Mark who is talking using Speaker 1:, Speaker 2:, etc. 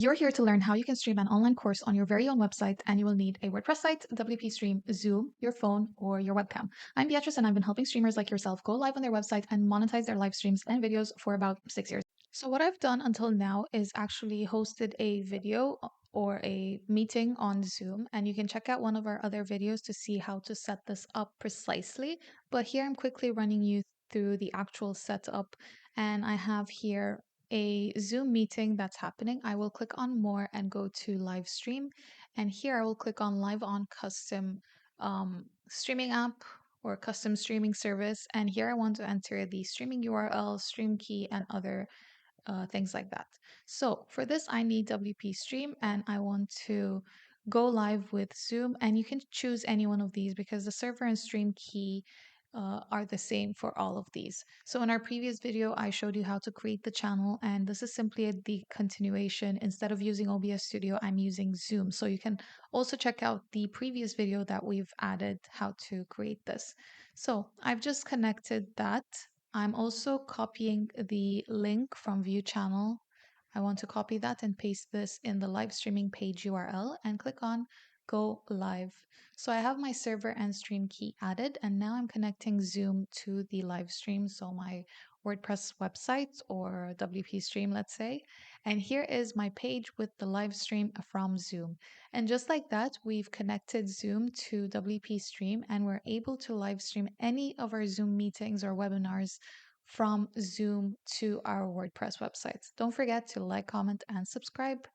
Speaker 1: You're here to learn how you can stream an online course on your very own website, and you will need a WordPress site, WP Stream, Zoom, your phone, or your webcam. I'm Beatrice, and I've been helping streamers like yourself go live on their website and monetize their live streams and videos for about 6 years. So, what I've done until now is actually hosted a video or a meeting on Zoom, and you can check out one of our other videos to see how to set this up precisely. But here I'm quickly running you through the actual setup, and I have here a Zoom meeting that's happening. I will click on more and go to live stream. And here I will click on live on custom streaming app or custom streaming service. And here I want to enter the streaming URL, stream key, and other things like that. So for this, I need WP Stream and I want to go live with Zoom. And you can choose any one of these because the server and stream key are the same for all of these. So in our previous video, I showed you how to create the channel, and this is simply the continuation. Instead of using OBS Studio, I'm using Zoom. So you can also check out the previous video that we've added how to create this. So I've just connected that. I'm also copying the link from view channel. I want to copy that and paste this in the live streaming page URL and click on go live. So I have my server and stream key added, and now I'm connecting Zoom to the live stream. So my WordPress website or WP Stream, let's say. And here is my page with the live stream from Zoom. And just like that, we've connected Zoom to WP Stream and we're able to live stream any of our Zoom meetings or webinars from Zoom to our WordPress website. Don't forget to like, comment, and subscribe.